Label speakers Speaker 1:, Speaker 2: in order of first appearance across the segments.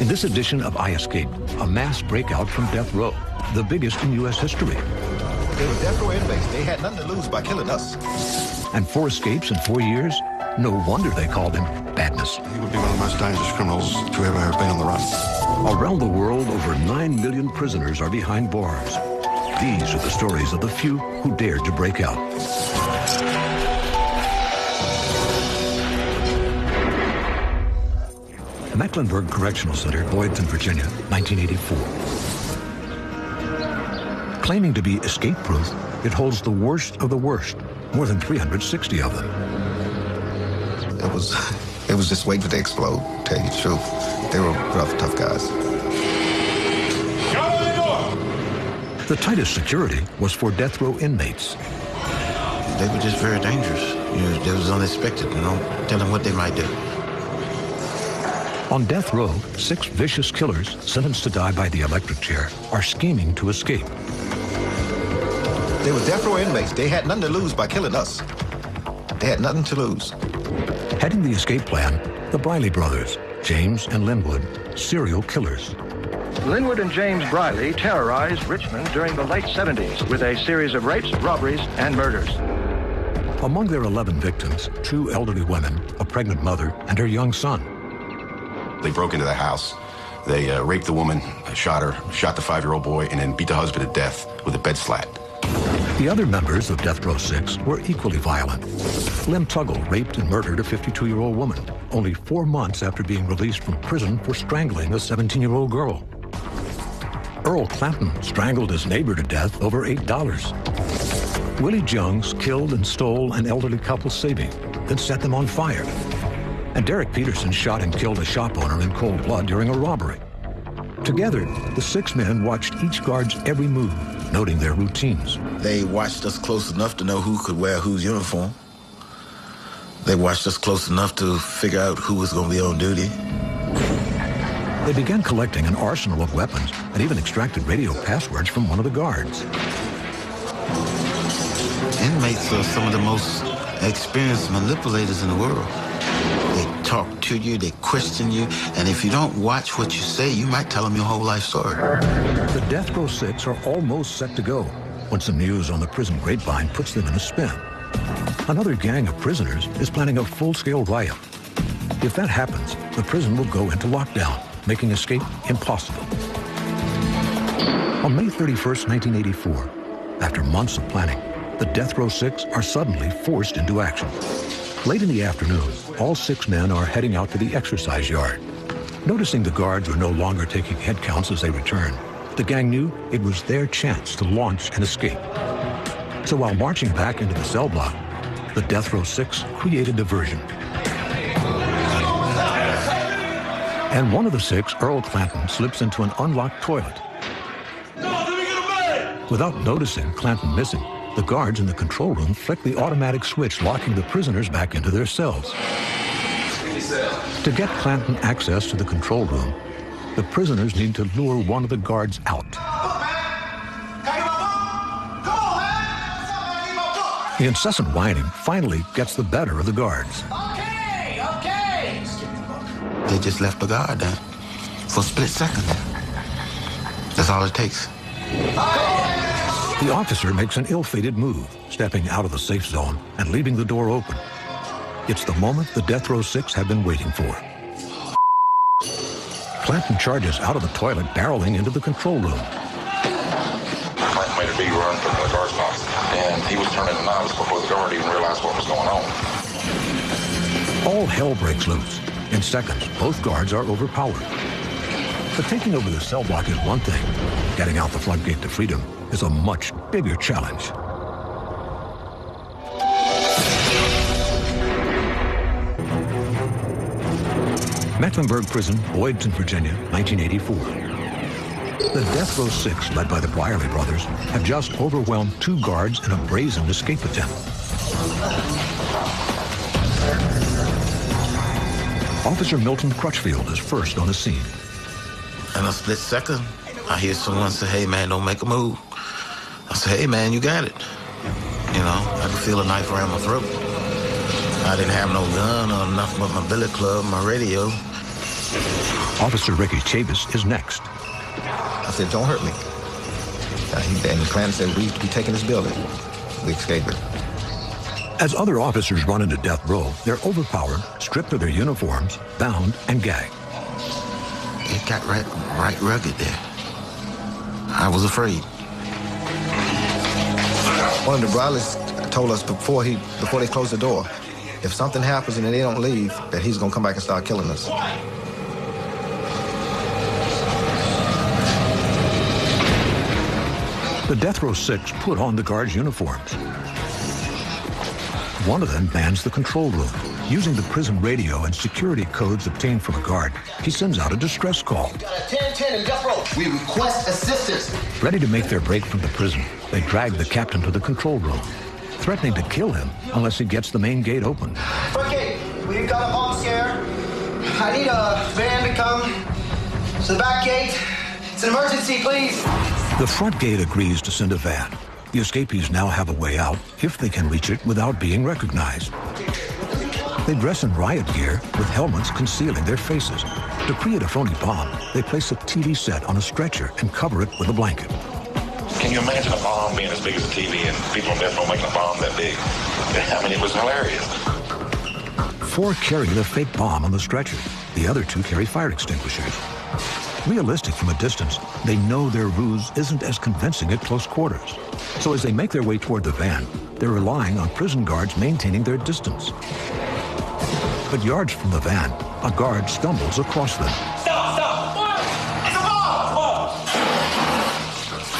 Speaker 1: In this edition of I Escaped, a mass breakout from death row, the biggest in U.S. history.
Speaker 2: They were death row inmates. They had nothing to lose by killing us.
Speaker 1: And 4 escapes in 4 years? No wonder they called him Badness.
Speaker 3: He would be one of the most dangerous criminals to ever have been on the run.
Speaker 1: Around the world, over 9 million prisoners are behind bars. These are the stories of the few who dared to break out. Mecklenburg Correctional Center, Boydton, Virginia, 1984. Claiming to be escape-proof, it holds the worst of the worst, more than 360 of them.
Speaker 2: It was just waiting for it to explode, tell you the truth. They were rough, tough guys.
Speaker 1: The tightest security was for death row inmates.
Speaker 4: They were just very dangerous. It was unexpected, tell them what they might do.
Speaker 1: On death row, 6 vicious killers sentenced to die by the electric chair are scheming to escape.
Speaker 2: They were death row inmates. They had nothing to lose by killing us. They had nothing to lose.
Speaker 1: Heading the escape plan, the Briley brothers, James and Linwood, serial killers.
Speaker 5: Linwood and James Briley terrorized Richmond during the late 70s with a series of rapes, robberies, and murders.
Speaker 1: Among their 11 victims, 2 elderly women, a pregnant mother, and her young son.
Speaker 3: They broke into the house. They raped the woman, shot her, shot the 5-year-old boy, and then beat the husband to death with a bed slat.
Speaker 1: The other members of Death Row 6 were equally violent. Lem Tuggle raped and murdered a 52-year-old woman, only 4 months after being released from prison for strangling a 17-year-old girl. Earl Clanton strangled his neighbor to death over $8. Willie Jungs killed and stole an elderly couple's savings, then set them on fire. And Derek Peterson shot and killed a shop owner in cold blood during a robbery. Together, the 6 men watched each guard's every move, noting their routines.
Speaker 4: They watched us close enough to know who could wear whose uniform. They watched us close enough to figure out who was going to be on duty.
Speaker 1: They began collecting an arsenal of weapons and even extracted radio passwords from one of the guards.
Speaker 4: Inmates are some of the most experienced manipulators in the world. They talk to you, they question you, and if you don't watch what you say, you might tell them your whole life story.
Speaker 1: The Death Row 6 are almost set to go when some news on the prison grapevine puts them in a spin. Another gang of prisoners is planning a full-scale riot. If that happens, the prison will go into lockdown, making escape impossible. On May 31st, 1984, after months of planning, the Death Row 6 are suddenly forced into action. Late in the afternoon, all 6 men are heading out to the exercise yard. Noticing the guards were no longer taking head counts as they returned, the gang knew it was their chance to launch an escape. So while marching back into the cell block, the Death Row 6 created diversion. And one of the 6, Earl Clanton, slips into an unlocked toilet. Without noticing Clanton missing, the guards in the control room flick the automatic switch locking the prisoners back into their cells. To get Clanton access to the control room, the prisoners need to lure one of the guards out. The incessant whining finally gets the better of the guards.
Speaker 6: Okay.
Speaker 4: They just left the guard there for a split second. That's all it takes.
Speaker 1: The officer makes an ill-fated move, stepping out of the safe zone and leaving the door open. It's the moment the Death Row 6 have been waiting for. Clanton charges out of the toilet, barreling into the control room.
Speaker 7: Clanton made a big run from the guard's box, and he was turning the knobs before the guard even realized what was going on.
Speaker 1: All hell breaks loose. In seconds, both guards are overpowered. But taking over the cell block is one thing. Getting out the floodgate to freedom is a much bigger challenge. Mecklenburg Prison, Boydton, Virginia, 1984. The Death Row 6, led by the Briley brothers, have just overwhelmed 2 guards in a brazen escape attempt. Officer Milton Crutchfield is first on the scene.
Speaker 4: In a split second, I hear someone say, "Hey man, don't make a move." I say, "Hey man, you got it." I could feel a knife around my throat. I didn't have no gun or nothing but my billy club, my radio.
Speaker 1: Officer Ricky Chavis is next.
Speaker 2: I said, don't hurt me. And Clanton said, we taking this building. We escaped.
Speaker 1: As other officers run into death row, they're overpowered, stripped of their uniforms, bound, and gagged.
Speaker 4: It got right rugged there. I was afraid.
Speaker 2: One of the Brileys told us before they closed the door, if something happens and they don't leave, that he's gonna come back and start killing us.
Speaker 1: The Death Row 6 put on the guards' uniforms. One of them mans the control room. Using the prison radio and security codes obtained from a guard, he sends out a distress call.
Speaker 6: Got a 1010 in Death Row. We request assistance.
Speaker 1: Ready to make their break from the prison, they drag the captain to the control room, threatening to kill him unless he gets the main gate open.
Speaker 6: Front gate, we've got a bomb scare. I need a van to come to the back gate. It's an emergency, please.
Speaker 1: The front gate agrees to send a van. The escapees now have a way out if they can reach it without being recognized. They dress in riot gear with helmets concealing their faces. To create a phony bomb, they place a TV set on a stretcher and cover it with a blanket.
Speaker 7: Can you imagine a bomb being as big as a TV and people on death row making a bomb that big? I mean, it was hilarious.
Speaker 1: 4 carry the fake bomb on the stretcher. The other 2 carry fire extinguishers. Realistic from a distance, they know their ruse isn't as convincing at close quarters. So as they make their way toward the van, they're relying on prison guards maintaining their distance. But yards from the van, a guard stumbles across them.
Speaker 6: Stop! It's a bomb!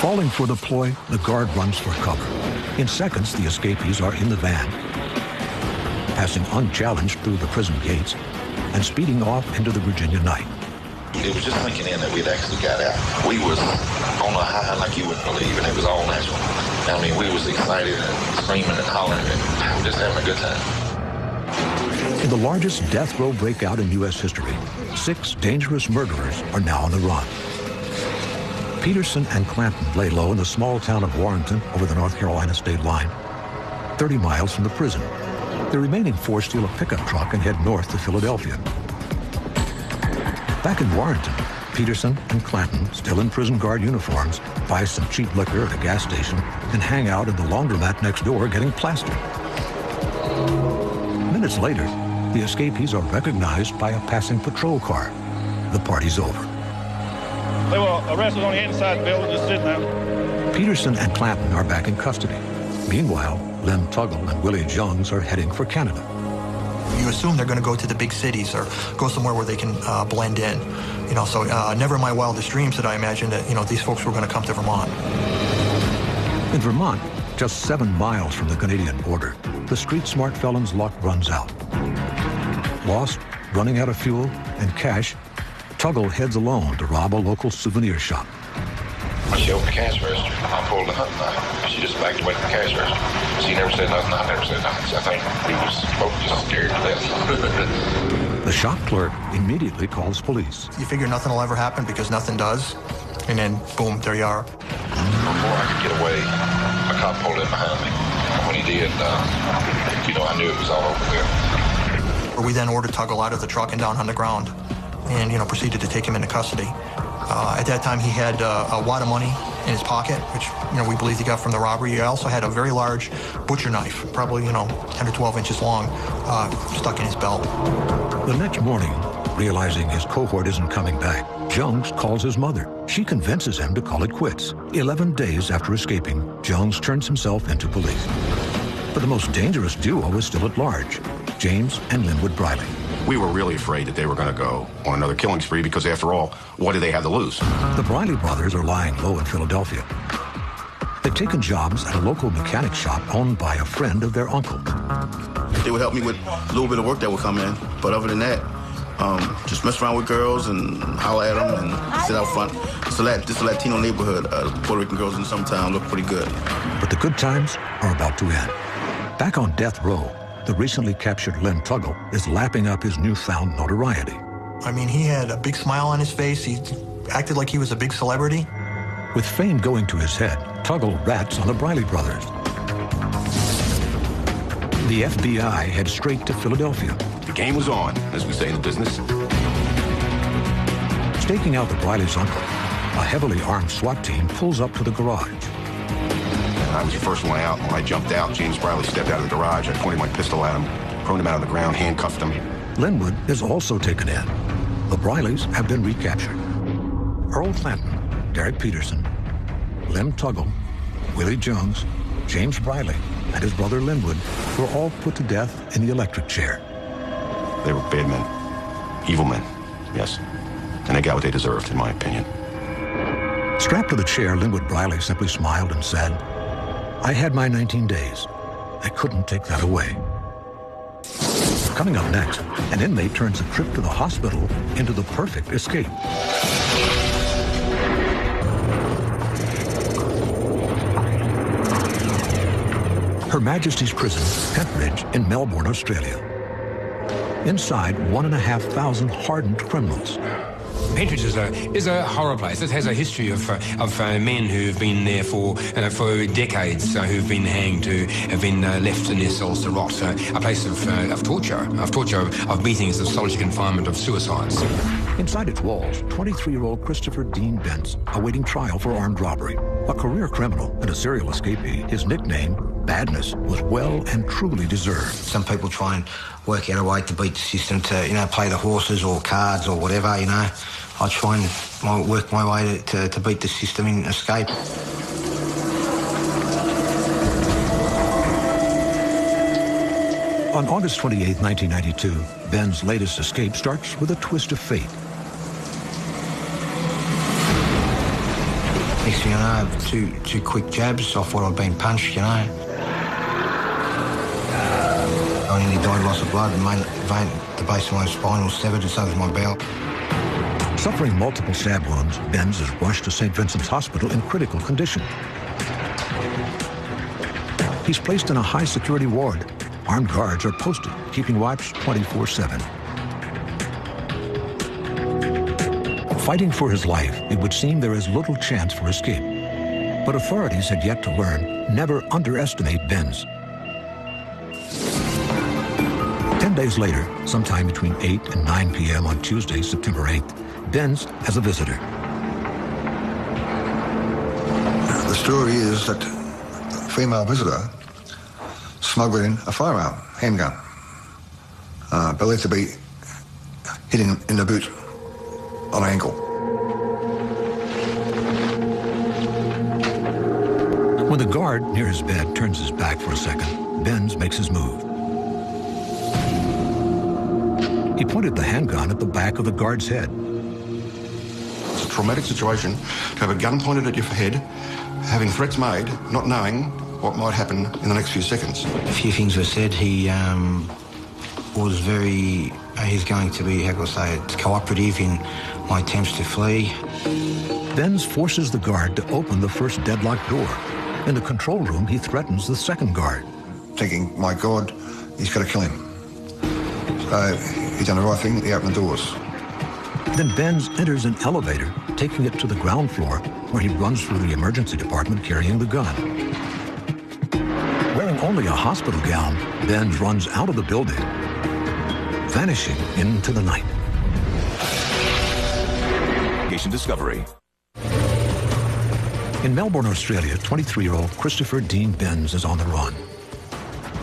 Speaker 1: Falling for the ploy, the guard runs for cover. In seconds, the escapees are in the van, passing unchallenged through the prison gates and speeding off into the Virginia night.
Speaker 7: It was just sinking in that we'd actually got out. We was on a high like you wouldn't believe, and it was all natural. I mean, we was excited and screaming and hollering and just having a good time.
Speaker 1: In the largest death row breakout in U.S. history, 6 dangerous murderers are now on the run. Peterson and Clanton lay low in the small town of Warrenton over the North Carolina state line, 30 miles from the prison. The remaining 4 steal a pickup truck and head north to Philadelphia. Back in Warrenton, Peterson and Clanton, still in prison guard uniforms, buy some cheap liquor at a gas station and hang out in the laundromat next door getting plastered. Minutes later, the escapees are recognized by a passing patrol car. The party's over.
Speaker 8: They were arrested on the inside the building, just sitting there.
Speaker 1: Peterson and Clanton are back in custody. Meanwhile, Lem Tuggle and Willie Jones are heading for Canada.
Speaker 9: You assume they're going to go to the big cities or go somewhere where they can blend in. So never in my wildest dreams did I imagine that, these folks were going to come to Vermont.
Speaker 1: In Vermont, just 7 miles from the Canadian border, the street-smart felon's luck runs out. Lost, running out of fuel, and cash, Tuggle heads alone to rob a local souvenir shop.
Speaker 7: She opened the cash register. I pulled the hunting knife. She just backed away from the cash register. She never said nothing. I never said nothing. I think we was both just scared to death.
Speaker 1: The shop clerk immediately calls police.
Speaker 9: You figure nothing will ever happen because nothing does. And then, boom, there you are.
Speaker 7: Before I could get away, a cop pulled in behind me. And when he did, I knew it was all over there.
Speaker 9: We then ordered Tuggle out of the truck and down on the ground and, proceeded to take him into custody. At that time, he had a wad of money in his pocket, which, we believe he got from the robbery. He also had a very large butcher knife, probably, 10 or 12 inches long, stuck in his belt.
Speaker 1: The next morning, realizing his cohort isn't coming back, Jones calls his mother. She convinces him to call it quits. 11 days after escaping, Jones turns himself into police. But the most dangerous duo is still at large, James and Linwood Briley.
Speaker 3: We were really afraid that they were going to go on another killing spree because, after all, what do they have to lose?
Speaker 1: The Briley brothers are lying low in Philadelphia. They've taken jobs at a local mechanic shop owned by a friend of their uncle.
Speaker 10: They would help me with a little bit of work that would come in, but other than that, just mess around with girls and holler at them and sit out front. This Latino neighborhood, Puerto Rican girls in some town look pretty good.
Speaker 1: But the good times are about to end. Back on death row, the recently captured Lem Tuggle is lapping up his newfound notoriety.
Speaker 9: I mean, he had a big smile on his face. He acted like he was a big celebrity.
Speaker 1: With fame going to his head, Tuggle rats on the Briley brothers. The FBI heads straight to Philadelphia.
Speaker 3: The game was on, as we say in the business.
Speaker 1: Staking out the Briley's uncle, a heavily armed SWAT team pulls up to the garage.
Speaker 3: I was the first one out. When I jumped out, James Briley stepped out of the garage. I pointed my pistol at him, thrown him out on the ground, handcuffed him.
Speaker 1: Linwood is also taken in. The Brileys have been recaptured. Earl Clanton, Derek Peterson, Lem Tuggle, Willie Jones, James Briley, and his brother Linwood were all put to death in the electric chair.
Speaker 3: They were bad men, evil men, yes. And they got what they deserved, in my opinion.
Speaker 1: Strapped to the chair, Linwood Briley simply smiled and said, "I had my 19 days. I couldn't take that away." Coming up next, an inmate turns a trip to the hospital into the perfect escape. Her Majesty's Prison, Pentridge, in Melbourne, Australia. Inside, 1,500 hardened criminals.
Speaker 11: Pentridge is a horror place. It has a history of men who've been there for decades, who've been hanged, who have been left in their cells to rot. A place of torture, of beatings, of solitary confinement, of suicides.
Speaker 1: Inside its walls, 23-year-old Christopher Dean Bentz, awaiting trial for armed robbery. A career criminal and a serial escapee, his nickname, Badness, was well and truly deserved.
Speaker 6: Some people try and work out a way to beat the system, to, play the horses or cards or whatever, I try and work my way to beat the system and escape.
Speaker 1: On August 28, 1992, Ben's latest escape starts with a twist of fate.
Speaker 6: Next thing I know, two quick jabs. I thought I'd been punched, I nearly died, loss of blood, and the base of my spine was severed, and so was my bowel.
Speaker 1: Suffering multiple stab wounds, Benz is rushed to St. Vincent's Hospital in critical condition. He's placed in a high-security ward. Armed guards are posted, keeping watch 24/7. Fighting for his life, it would seem there is little chance for escape. But authorities had yet to learn, never underestimate Benz. 10 days later, sometime between 8 and 9 p.m. on Tuesday, September 8th, Benz has a visitor.
Speaker 2: The story is that a female visitor smuggled in a firearm, handgun, believed to be hidden in the boot on an ankle.
Speaker 1: When the guard near his bed turns his back for a second, Benz makes his move. He pointed the handgun at the back of the guard's head.
Speaker 3: It's a traumatic situation to have a gun pointed at your head, having threats made, not knowing what might happen in the next few seconds.
Speaker 6: A few things were said. He was very, he's going to be, how can I say it, cooperative in my attempts to flee.
Speaker 1: Benz forces the guard to open the first deadlocked door. In the control room, he threatens the second guard.
Speaker 2: Thinking, my God, he's got to kill him. So he's done the right thing, he opened the doors.
Speaker 1: Then Benz enters an elevator, taking it to the ground floor, where he runs through the emergency department carrying the gun. Wearing only a hospital gown, Benz runs out of the building, vanishing into the night.
Speaker 12: Discovery.
Speaker 1: In Melbourne, Australia, 23-year-old Christopher Dean Benz is on the run.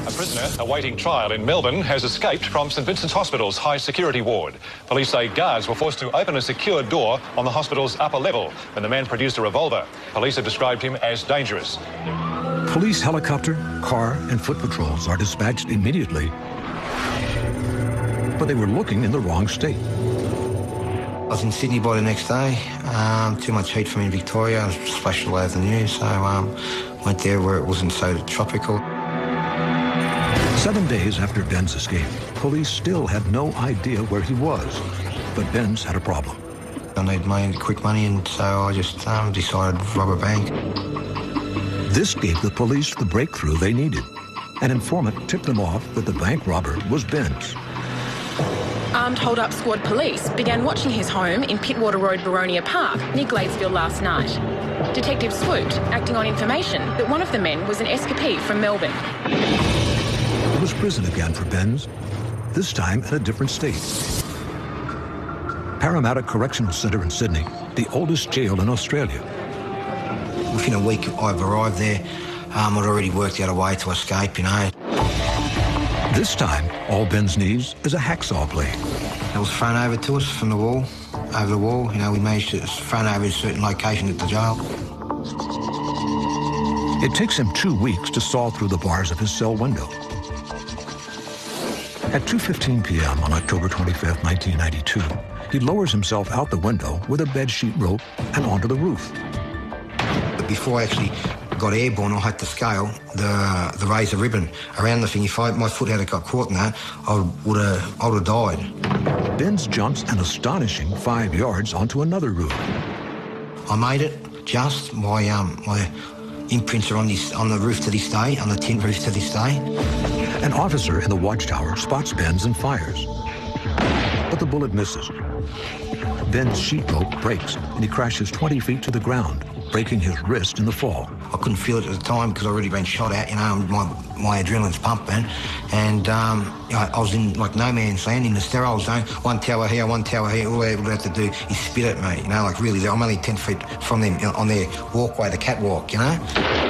Speaker 8: A prisoner awaiting trial in Melbourne has escaped from St Vincent's Hospital's high-security ward. Police say guards were forced to open a secured door on the hospital's upper level when the man produced a revolver. Police have described him as dangerous.
Speaker 1: Police helicopter, car, and foot patrols are dispatched immediately, but they were looking in the wrong state.
Speaker 6: I was in Sydney by the next day. Too much heat for me in Victoria. I was splashed all over the news, so went there where it wasn't so tropical.
Speaker 1: 7 days after Ben's escape, police still had no idea where he was, but Ben's had a problem.
Speaker 6: I need quick money, and so I just decided to rob a bank.
Speaker 1: This gave the police the breakthrough they needed. An informant tipped them off that the bank robber was Benz.
Speaker 13: Armed hold-up squad police began watching his home in Pittwater Road, Boronia Park, near Gladesville last night. Detectives swooped, acting on information that one of the men was an escapee from Melbourne.
Speaker 1: It was prison again for Benz, this time in a different state. Parramatta Correctional Centre in Sydney, the oldest jail in Australia.
Speaker 6: Within a week I've arrived there. I'd already worked out a way to escape, you know.
Speaker 1: This time, all Ben's needs is a hacksaw blade.
Speaker 6: It was thrown over to us from the wall, over the wall. You know, we managed to thrown over a certain location at the jail.
Speaker 1: It takes him 2 weeks to saw through the bars of his cell window. At 2:15 p.m. on October 25, 1992, he lowers himself out the window with a bedsheet rope and onto the roof.
Speaker 6: But before I actually got airborne, I had to scale the razor ribbon around the thing. If my foot had got caught in that, I would have died.
Speaker 1: Benz jumps an astonishing 5 yards onto another roof.
Speaker 6: I made it. Just my imprints are on the roof to this day, on the tin roof to this day.
Speaker 1: An officer in the watchtower spots Benz and fires, but the bullet misses. Ben's sheet rope breaks and he crashes 20 feet to the ground, breaking his wrist in the fall.
Speaker 6: I couldn't feel it at the time because I'd already been shot at, you know, my adrenaline's pumping. And I was in like no man's land in the sterile zone. One tower here, one tower here. All they would have to do is spit at me, you know, like really, I'm only 10 feet from them on their walkway, the catwalk, you know.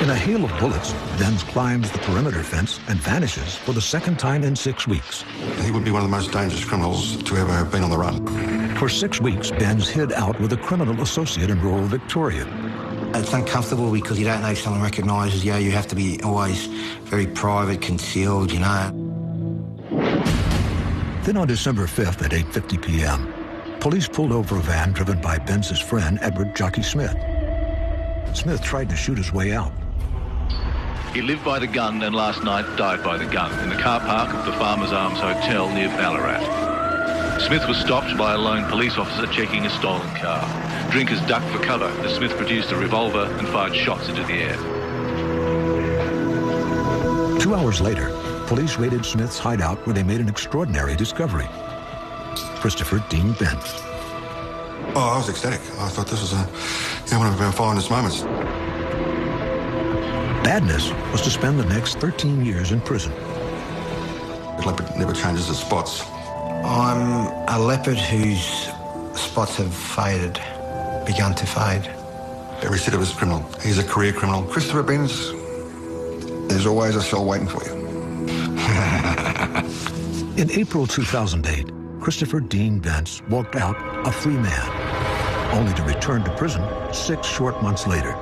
Speaker 1: In a hail of bullets, Benz climbs the perimeter fence and vanishes for the second time in 6 weeks.
Speaker 3: He would be one of the most dangerous criminals to ever have been on the run.
Speaker 1: For 6 weeks, Benz hid out with a criminal associate in rural Victoria.
Speaker 6: It's uncomfortable because you don't know if someone recognises you. You have to be always very private, concealed, you know.
Speaker 1: Then on December 5th at 8:50 p.m., police pulled over a van driven by Benz's friend, Edward Jockey Smith. Smith tried to shoot his way out.
Speaker 14: He lived by the gun and last night died by the gun in the car park of the Farmers Arms Hotel near Ballarat. Smith was stopped by a lone police officer checking a stolen car. Drinkers ducked for cover as Smith produced a revolver and fired shots into the air.
Speaker 1: 2 hours later, police raided Smith's hideout where they made an extraordinary discovery. Christopher Dean Benz.
Speaker 3: Oh, I was ecstatic. I thought this was one of our finest moments.
Speaker 1: Bad news was to spend the next 13 years in prison.
Speaker 3: The leopard never changes its spots.
Speaker 6: I'm a leopard whose spots have faded, begun to fade.
Speaker 3: Every recidivist criminal. He's a career criminal.
Speaker 2: Christopher Benz, there's always a cell waiting for you.
Speaker 1: In April 2008, Christopher Dean Benz walked out a free man, only to return to prison 6 short months later.